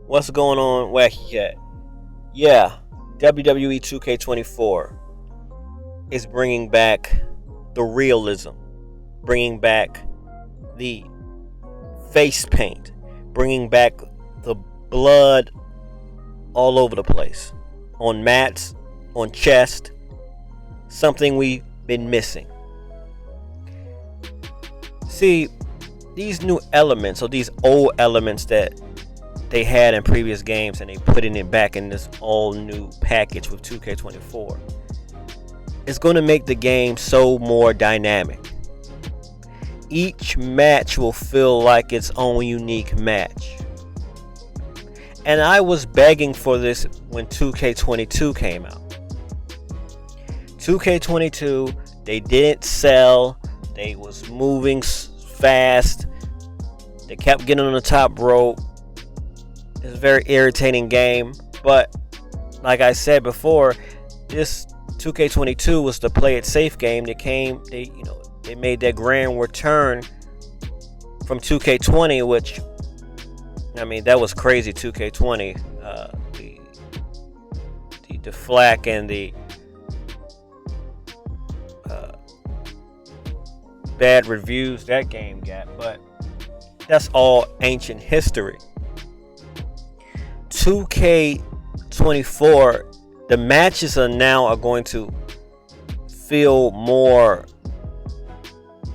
What's going on, Wacky Cat? Yeah, WWE 2K24 is bringing back the realism, bringing back the face paint, bringing back the blood all over the place, on mats, on chest, something we've been missing. See, these new elements, or these old elements that they had in previous games, and they putting it back in this all new package with 2K24, it's going to make the game so more dynamic. Each match will feel like its own unique match. And I was begging for this when 2K22 came out. 2K22, they didn't sell. They was moving fast. They kept getting on the top rope. It's a very irritating game, but like I said before, this 2K22 was the play it safe game. They made that grand return from 2K20, which, I mean, that was crazy. 2K20, the flack and the bad reviews that game got, but that's all ancient history. 2K24, the matches are going to feel more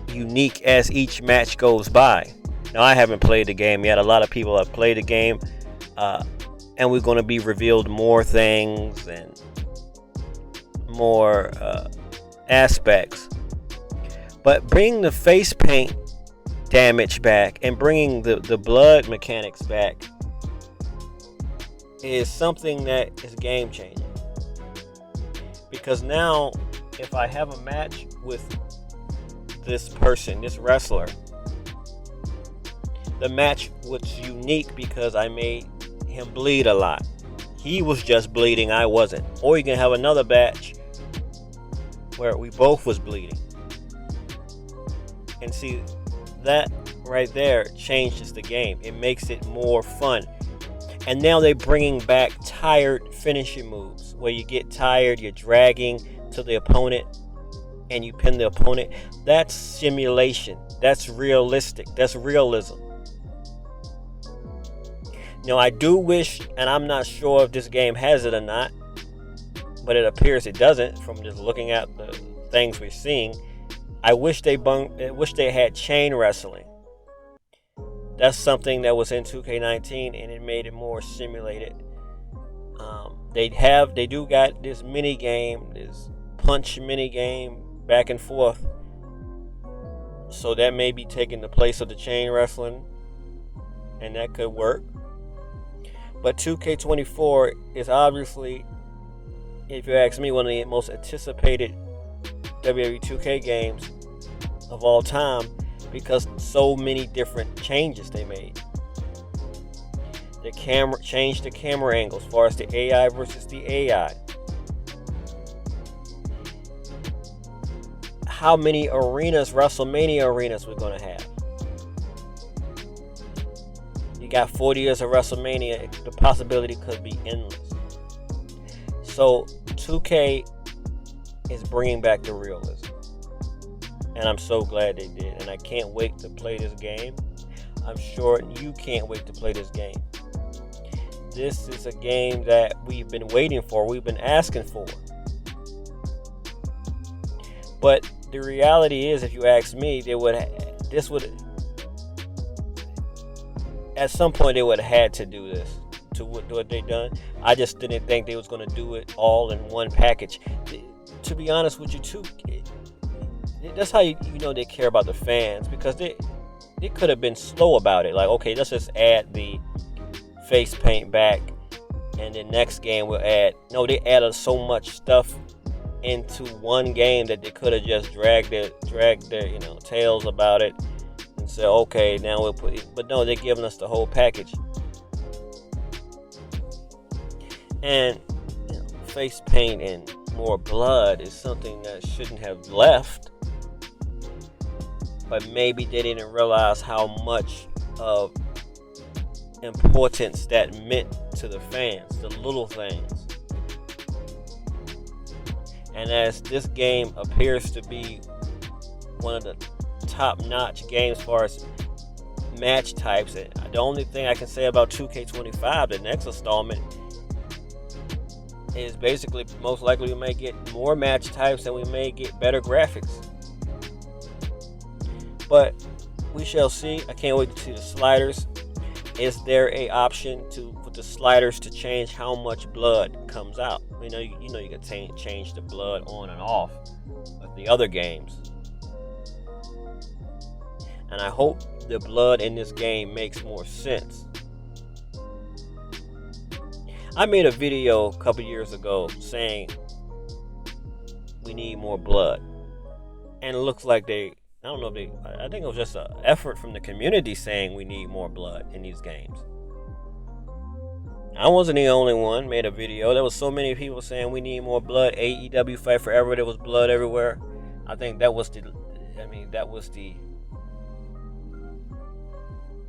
unique as each match goes by. Now, I haven't played the game yet. A lot of people have played the game, and we're going to be revealed more things and more aspects. But bringing the face paint damage back and bringing the blood mechanics back is something that is game changing, because now if I have a match with this person, this wrestler, the match was unique because I made him bleed a lot. He was just bleeding, I wasn't. Or you can have another match where we both was bleeding, and see, that right there changes the game. It makes it more fun. And now they're bringing back tired finishing moves, where you get tired, you're dragging to the opponent, and you pin the opponent. That's simulation. That's realistic. That's realism. Now, I do wish, and I'm not sure if this game has it or not, but it appears it doesn't from just looking at the things we're seeing. I wish they had chain wrestling. That's something that was in 2K19, and it made it more simulated. They do got this mini game, this punch mini game back and forth. So that may be taking the place of the chain wrestling, and that could work. But 2K24 is obviously, if you ask me, one of the most anticipated WWE 2K games of all time, because so many different changes they made. The camera changed, the camera angles as far as the AI versus the AI. How many arenas, WrestleMania arenas, we're going to have. You got 40 years of WrestleMania, the possibility could be endless. So 2K is bringing back the realism. And I'm so glad they did. And I can't wait to play this game. I'm sure you can't wait to play this game. This is a game that we've been waiting for. We've been asking for. But the reality is, if you ask me, at some point they would have had to do this, to what they done. I just didn't think they was going to do it all in one package. To be honest with you, too, that's how you know they care about the fans, because they could have been slow about it. Like, okay, let's just add the face paint back, and the next game we'll add. No, they added so much stuff into one game that they could have just dragged their tails about it and said, okay, now we'll put it. But no, they're giving us the whole package. And face paint and more blood is something that shouldn't have left. But maybe they didn't realize how much of importance that meant to the fans, the little things. And as this game appears to be one of the top-notch games as far as match types, and the only thing I can say about 2K25, the next installment, is basically most likely we may get more match types and we may get better graphics. But we shall see. I can't wait to see the sliders. Is there a option to with the sliders to change how much blood comes out? You can change the blood on and off with the other games. And I hope the blood in this game makes more sense. I made a video a couple years ago saying we need more blood. And it looks like I think it was just an effort from the community saying we need more blood in these games. I wasn't the only one made a video. There was so many people saying we need more blood. AEW Fight Forever, there was blood everywhere. I think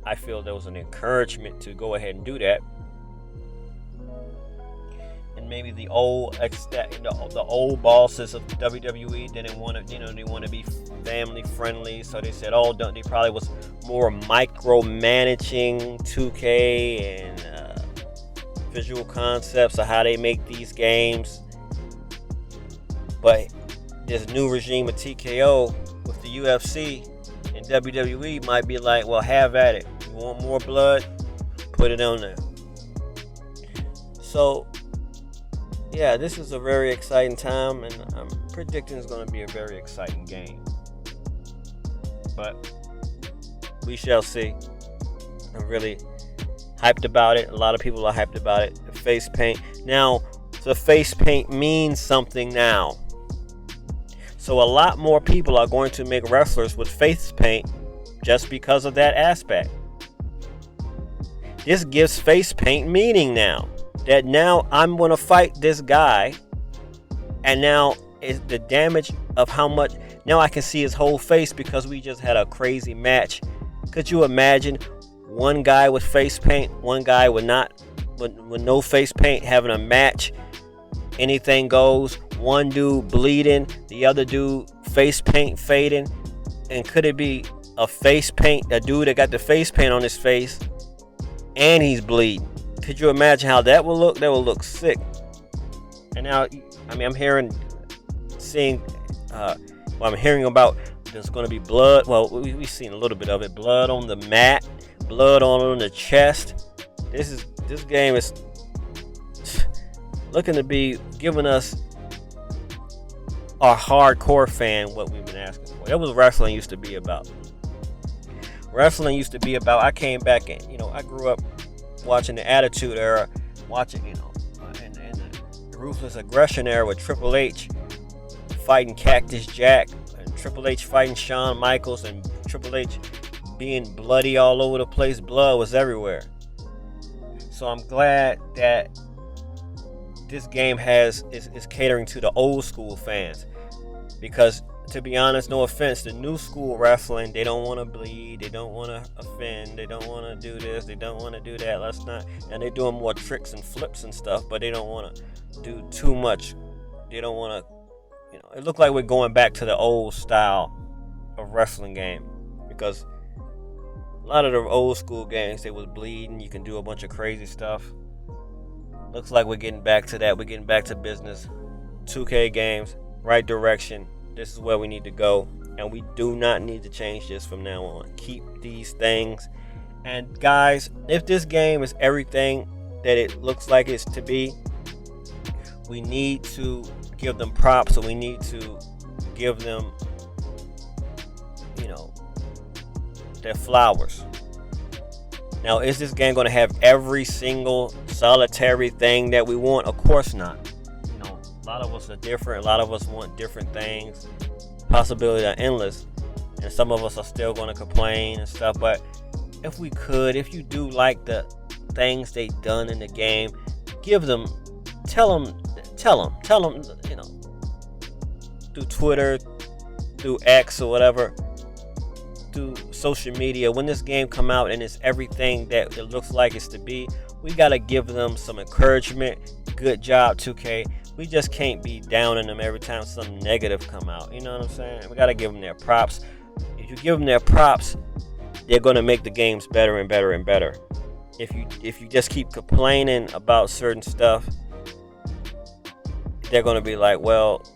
I feel there was an encouragement to go ahead and do that. And maybe the old bosses of WWE didn't want to, they want to be family friendly, so they said, they probably was more micromanaging 2K and visual concepts of how they make these games. But this new regime of TKO with the UFC and WWE might be like, well, have at it. You want more blood? Put it on there. So yeah, this is a very exciting time, and I'm predicting it's going to be a very exciting game. But we shall see. I'm really hyped about it. A lot of people are hyped about it. The face paint. Now, the face paint means something now. So a lot more people are going to make wrestlers with face paint just because of that aspect. This gives face paint meaning now. That now I'm going to fight this guy, and now is the damage of how much. Now I can see his whole face because we just had a crazy match. Could you imagine one guy with face paint, one guy with no face paint having a match? Anything goes. One dude bleeding, the other dude face paint fading. And could it be a dude that got the face paint on his face and he's bleeding? Could you imagine how that will look? That will look sick. And now, I'm hearing about there's going to be blood. Well, we've seen a little bit of it. Blood on the mat, blood on the chest. This game is looking to be giving us our hardcore fan what we've been asking for. That was wrestling used to be about. I came back and, I grew up watching the Attitude Era, watching, in the Ruthless Aggression Era with Triple H fighting Cactus Jack, and Triple H fighting Shawn Michaels, and Triple H being bloody all over the place. Blood was everywhere. So I'm glad that this game is catering to the old school fans, because to be honest, no offense, the new school wrestling, they don't want to bleed, they don't want to offend, they don't want to do this, they don't want to do that. Let's not. And they're doing more tricks and flips and stuff, but they don't want to do too much. They don't want to, it looked like we're going back to the old style of wrestling game, because a lot of the old school games, they was bleeding, you can do a bunch of crazy stuff. Looks like we're getting back to that. We're getting back to business. 2K games, right direction. This is where we need to go, and we do not need to change this from now on. Keep these things. And guys, if this game is everything that it looks like it's to be, we need to give them props, and we need to give them, their flowers. Now, is this game going to have every single solitary thing that we want? Of course not. A lot of us are different. A lot of us want different things. Possibilities are endless. And some of us are still going to complain and stuff. But if you do like the things they done in the game, tell them, through Twitter, through X or whatever. through social media, when this game come out and it's everything that it looks like it's to be, we gotta give them some encouragement. Good job, 2K. We just can't be down on them every time some negative come out. You know what I'm saying? We gotta give them their props. If you give them their props, they're gonna make the games better and better and better. If you just keep complaining about certain stuff, they're gonna be like, well,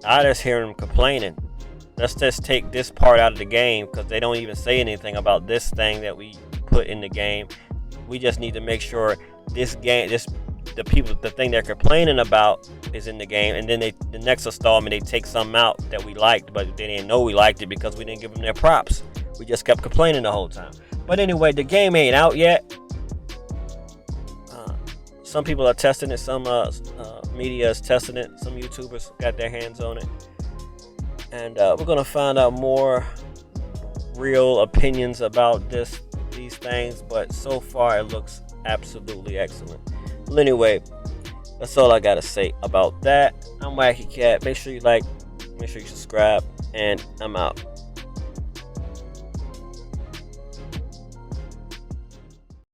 I just hear them complaining. Let's just take this part out of the game because they don't even say anything about this thing that we put in the game. We just need to make sure this game, the thing they're complaining about is in the game, and then the next installment they take something out that we liked, but they didn't know we liked it because we didn't give them their props. We just kept complaining the whole time. But anyway, the game ain't out yet. Some people are testing it. Some media is testing it. Some YouTubers got their hands on it. And we're going to find out more real opinions about these things. But so far, it looks absolutely excellent. Well, anyway, that's all I got to say about that. I'm Wacky Cat. Make sure you like, make sure you subscribe, and I'm out.